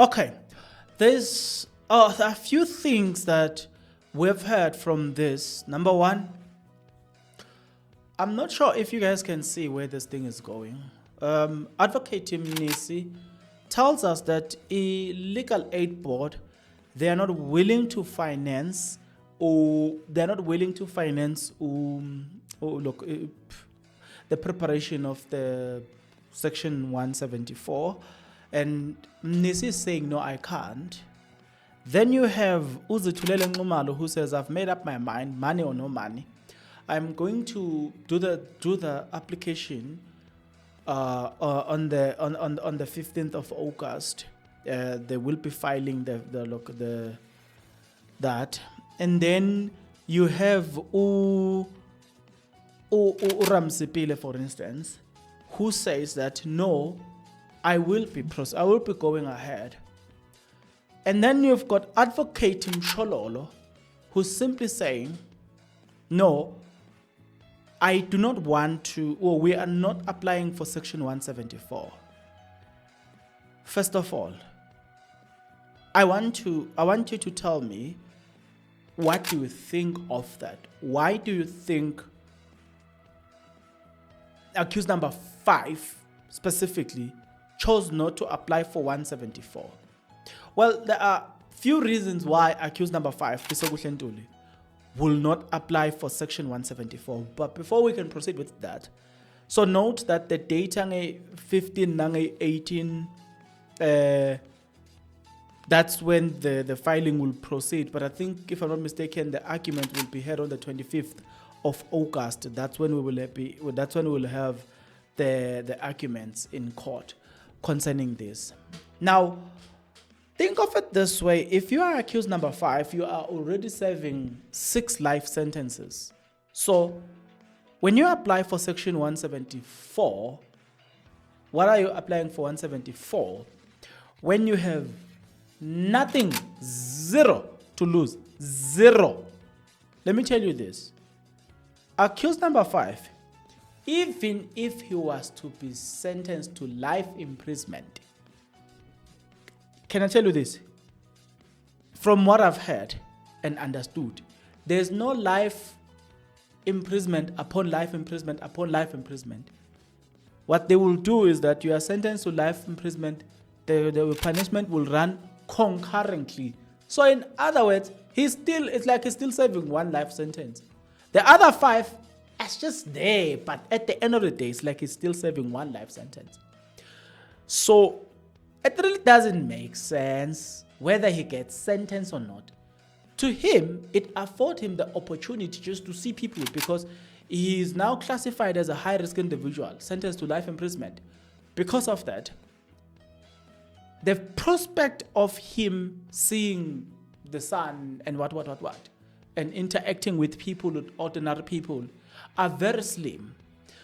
Okay, there's a few things that we've heard from this. Number one, I'm not sure if you guys can see where this thing is going. Advocate Tim Nisi tells us that a legal aid board, they are not willing to finance, the preparation of the Section 174. And Nisi is saying, no, I can't. Then you have Uzithulele Nxumalo who says, I've made up my mind, money or no money. I'm going to do the application on the 15th of August. They will be filing that, and then you have Ramsipile, for instance, who says that no, I will be going ahead. And then you've got Advocate Mshololo, who's simply saying, no, I do not want to, or we are not applying for Section 174. First of all, I want you to tell me, what do you think of that? Why do you think accused number 5 specifically chose not to apply for 174? Well, there are few reasons why accused number 5, Pisogu Ntuli, will not apply for Section 174. But before we can proceed with that, so note that the date 15 and 18, that's when the filing will proceed. But I think, if I'm not mistaken, the argument will be held on the 25th of August. That's when we will have the arguments in court concerning this. Now, think of it this way. If you are accused number 5, you are already serving 6 life sentences. So when you apply for Section 174, what are you applying for 174? When you have nothing, 0 to lose, 0. Let me tell you this. Accused number 5, even if he was to be sentenced to life imprisonment, can I tell you this? From what I've heard and understood, there's no life imprisonment upon life imprisonment upon life imprisonment. What they will do is that you are sentenced to life imprisonment, the punishment will run concurrently. So in other words, it's like he's still serving 1 life sentence. The other 5 is just there, but at the end of the day, it's like he's still serving 1 life sentence. So it really doesn't make sense whether he gets sentenced or not. To him, it affords him the opportunity just to see people, because he is now classified as a high-risk individual sentenced to life imprisonment. Because of that, the prospect of him seeing the sun and what, and interacting with people, with ordinary people, are very slim.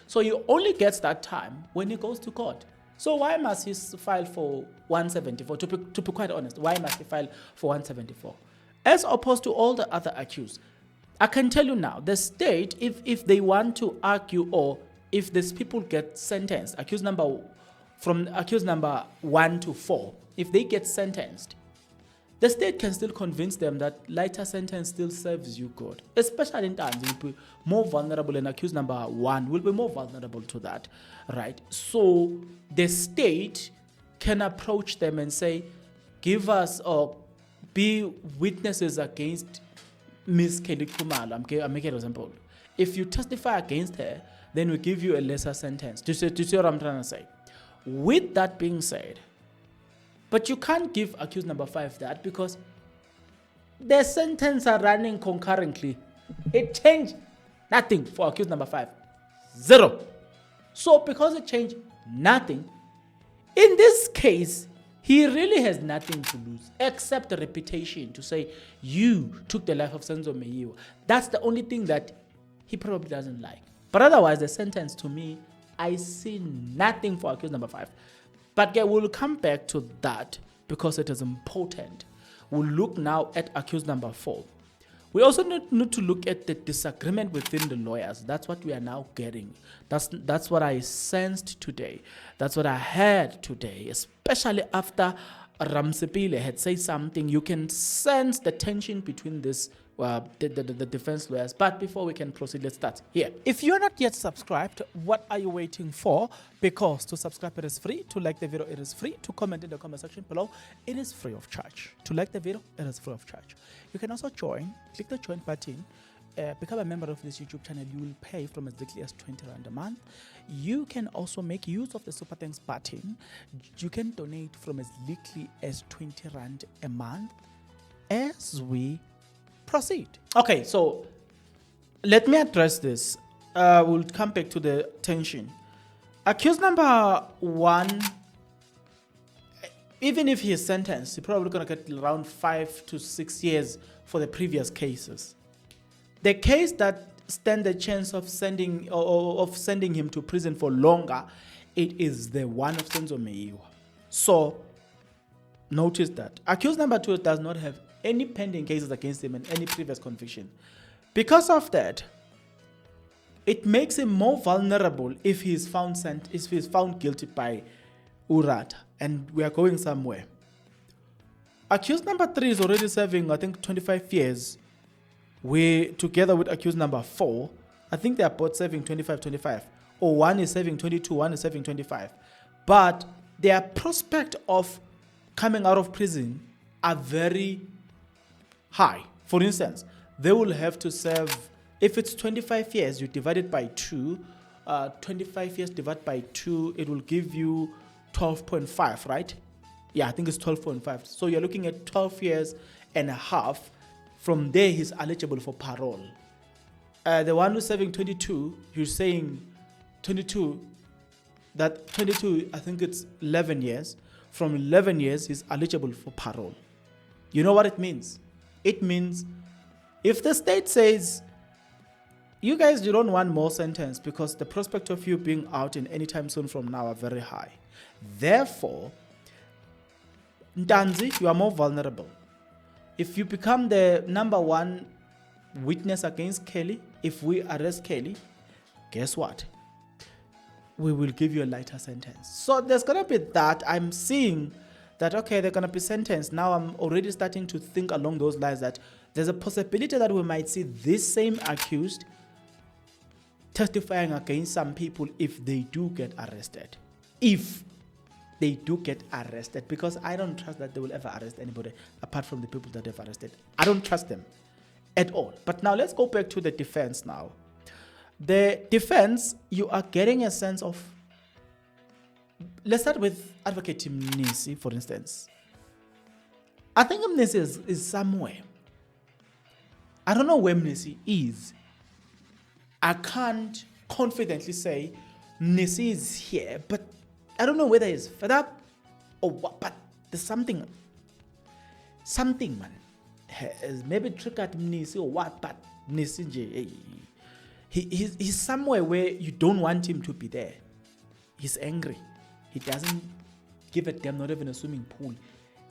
So he only gets that time when he goes to court. So why must he file for 174? To be quite honest, why must he file for 174? As opposed to all the other accused. I can tell you now, the state, if they want to argue, or if these people get sentenced, from accused number 1 to 4, if they get sentenced, the state can still convince them that lighter sentence still serves you good. Especially in times, will be more vulnerable, and accused number 1 will be more vulnerable to that, right? So the state can approach them and say, give us, or be witnesses against Ms. Kelly Kumalo. I'm making an example. If you testify against her, then we give you a lesser sentence. Do you see what I'm trying to say? With that being said, but you can't give accused number 5 that, because the sentence are running concurrently. It changed nothing for accused number 5. 0. So because it changed nothing, in this case, he really has nothing to lose except the reputation to say, you took the life of Senzo Meyiwa. That's the only thing that he probably doesn't like. But otherwise, the sentence, to me, I see nothing for accused number 5. But we'll come back to that because it is important. We'll look now at accused number 4. We also need to look at the disagreement within the lawyers. That's what we are now getting. That's what I sensed today. That's what I heard today, especially after Ramsepile had said something, you can sense the tension between this the defense lawyers. But before we can proceed, let's start here. If you're not yet subscribed, what are you waiting for? Because to subscribe, it is free. To like the video, it is free. To comment in the comment section below, it is free of charge. To like the video, it is free of charge. You can also join. Click the join button. Become a member of this YouTube channel. You will pay from as little as 20 Rand a month. You can also make use of the Super Thanks button. You can donate from as little as 20 Rand a month as we proceed. Okay, so let me address this. We'll come back to the tension. Accused number 1, even if he is sentenced, he's probably going to get around 5 to 6 years for the previous cases. The case that stand the chance of sending him to prison for longer, it is the one of Senzo Meiwa. So notice that accused number 2 does not have any pending cases against him and any previous conviction. Because of that, it makes him more vulnerable if he is found guilty by Urata, and we are going somewhere. Accused number 3 is already serving, I think, 25 years. We, together with accused number 4, I think they are both serving 25, or one is serving 22, one is serving 25. But their prospect of coming out of prison are very high. For instance, they will have to serve, if it's 25 years, you divide it by 2, 25 years divided by 2, it will give you 12.5, right? Yeah, I think it's 12.5. So you're looking at 12 years and a half. From there, he's eligible for parole. The one who's serving 22, you're saying 22, that 22, I think it's 11 years. From 11 years, he's eligible for parole. You know what it means? It means if the state says, you guys, you don't want more sentence because the prospect of you being out in any time soon from now are very high. Therefore, Ntanzi, you are more vulnerable. If you become the number 1 witness against Kelly, if we arrest Kelly, guess what? We will give you a lighter sentence. So there's going to be that. I'm seeing that, okay, they're going to be sentenced. Now I'm already starting to think along those lines that there's a possibility that we might see this same accused testifying against some people if they do get arrested. If they do get arrested, because I don't trust that they will ever arrest anybody apart from the people that they've arrested. I don't trust them at all. But now let's go back to the defense now. The defense, you are getting a sense of, let's start with Advocate Mnisi, for instance. I think Mnisi is somewhere. I don't know where Mnisi is. I can't confidently say Mnisi is here, but I don't know whether he's fed up or what, but there's something, man, has maybe triggered Mnisi or what, but Mnisi, he's somewhere where you don't want him to be there. He's angry. He doesn't give a damn, not even a swimming pool.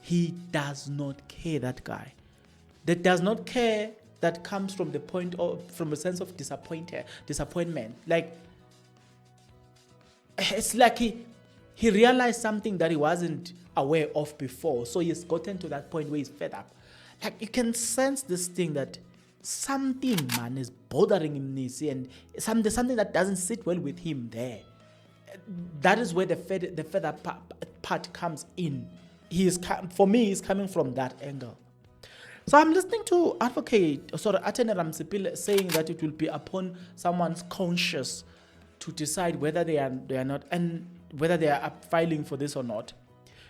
He does not care, that guy. That does not care that comes from the point of, from a sense of disappointment. Like, it's like he realized something that he wasn't aware of before. So he's gotten to that point where he's fed up. Like, you can sense this thing that something, man, is bothering him, and there's something that doesn't sit well with him there. That is where the fed up part comes in. For me, he's coming from that angle. So I'm listening to Attorney Ramsepile saying that it will be upon someone's conscience to decide whether they are not, and whether they are up filing for this or not.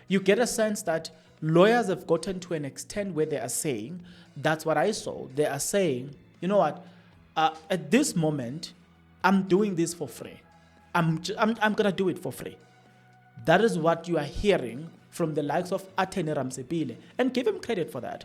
You get a sense that lawyers have gotten to an extent where they are saying, that's what I saw, they are saying, you know what, at this moment, I'm doing this for free. I'm gonna do it for free. That is what you are hearing from the likes of Atene Ramsepile, and give him credit for that.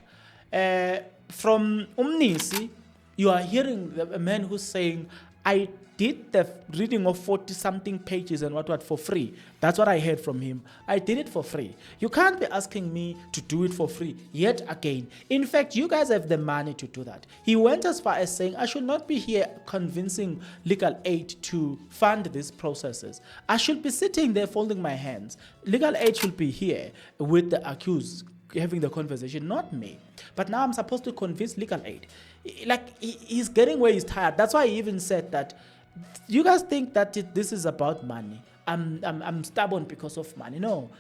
From Umnisi, you are hearing a man who's saying, I did the reading of 40 something pages and what for free. That's what I heard from him. I did it for free. You can't be asking me to do it for free yet again. In fact, you guys have the money to do that. He went as far as saying I should not be here convincing legal aid to fund these processes. I should be sitting there folding my hands. Legal aid should be here with the accused having the conversation, not me. But now I'm supposed to convince legal aid. Like, he's getting where he's tired. That's why he even said that you guys think that this is about money. I'm stubborn because of money. No,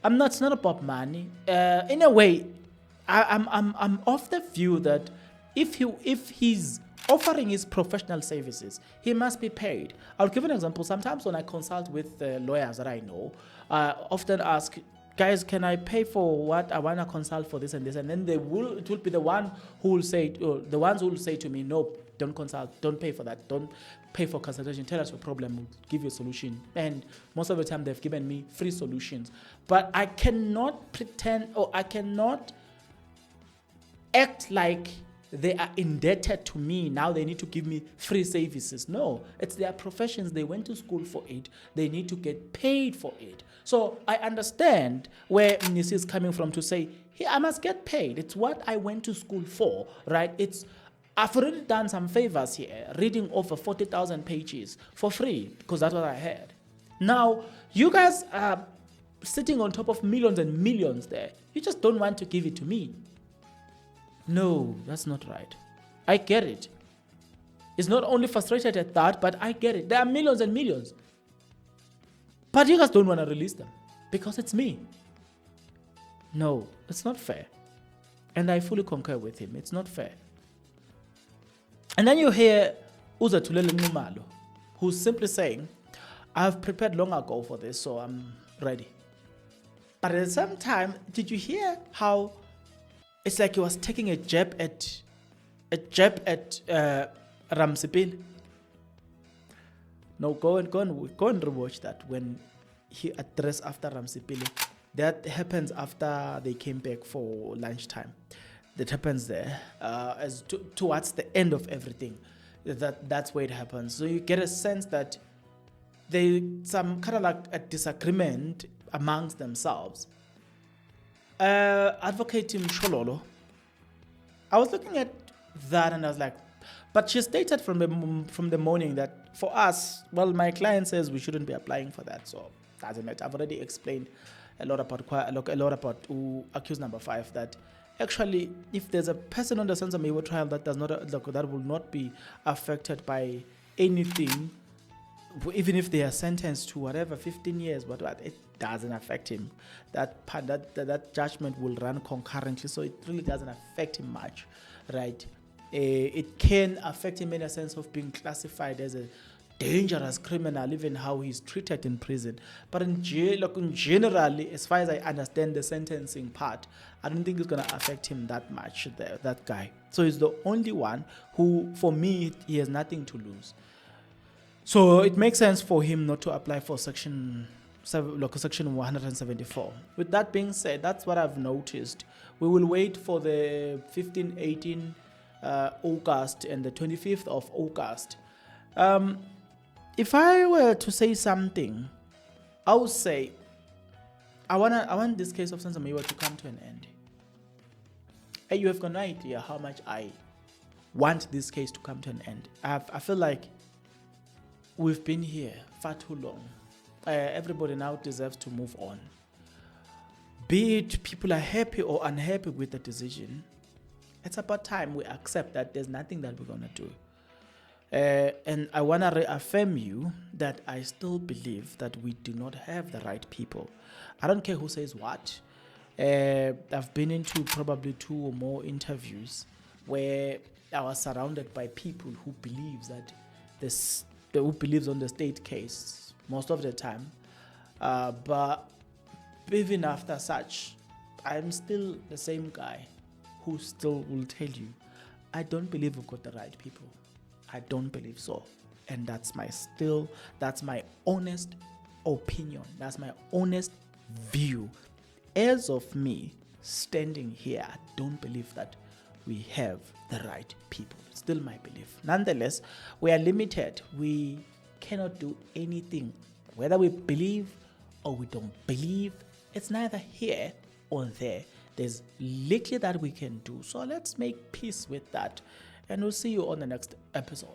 I'm not. It's not about money. In a way, I'm of the view that if he's offering his professional services, he must be paid. I'll give an example. Sometimes when I consult with lawyers that I know, I often ask, guys, can I pay for what I want to consult for this and this? And then it will be the one who will say, the ones who will say to me, no, don't consult, don't pay for that, don't pay for consultation, tell us your problem, we'll give you a solution. And most of the time they've given me free solutions. But I cannot pretend, or I cannot act like they are indebted to me. Now they need to give me free services. No, it's their professions. They went to school for it. They need to get paid for it. So I understand where Mnisi is coming from to say, hey, I must get paid. It's what I went to school for, right? I've already done some favors here, reading over 40,000 pages for free, because that's what I had. Now, you guys are sitting on top of millions and millions there. You just don't want to give it to me. No, that's not right. I get it. It's not only frustrated at that, but I get it. There are millions and millions. But you guys don't want to release them because it's me. No, it's not fair. And I fully concur with him. It's not fair. And then you hear Uzatulele Ngumalo, who's simply saying, I've prepared long ago for this, so I'm ready. But at the same time, did you hear how it's like he was taking a jab at Ramsipil? No, go and rewatch that when he addressed after Ramsipil. That happens after they came back for lunchtime. That happens there towards the end of everything. That's where it happens. So you get a sense that some kind of like a disagreement amongst themselves. Advocate Tim Shololo, I was looking at that and I was like, but she stated from the morning that for us, well, my client says we shouldn't be applying for that, so doesn't matter. I've already explained a lot about accused number 5, that actually, if there's a person on the Sons of Mayo trial that will not be affected by anything, even if they are sentenced to whatever 15 years, what it doesn't affect him. That judgment will run concurrently, so it really doesn't affect him much, right? It can affect him in a sense of being classified as a dangerous criminal, even how he's treated in prison. But in generally, as far as I understand the sentencing part, I don't think it's going to affect him that much, that guy. So he's the only one who, for me, he has nothing to lose. So it makes sense for him not to apply for section 174. With that being said, that's what I've noticed. We will wait for the 15, 18 August and the 25th of August. If I were to say something, I would say I want this case of Sons of Mayo to come to an end. Hey, you have got no idea how much I want this case to come to an end. I feel like we've been here far too long. Everybody now deserves to move on. Be it people are happy or unhappy with the decision, it's about time we accept that there's nothing that we're going to do. And I want to reaffirm you that I still believe that we do not have the right people. I don't care who says what. I've been into probably 2 or more interviews where I was surrounded by people who believes that who believes on the state case most of the time. But even after such, I'm still the same guy who still will tell you, I don't believe we've got the right people. I don't believe so. And that's my honest opinion. That's my honest view. As of me standing here, I don't believe that we have the right people. Still my belief. Nonetheless, we are limited. We cannot do anything. Whether we believe or we don't believe, it's neither here or there. There's little that we can do. So let's make peace with that. And we'll see you on the next episode.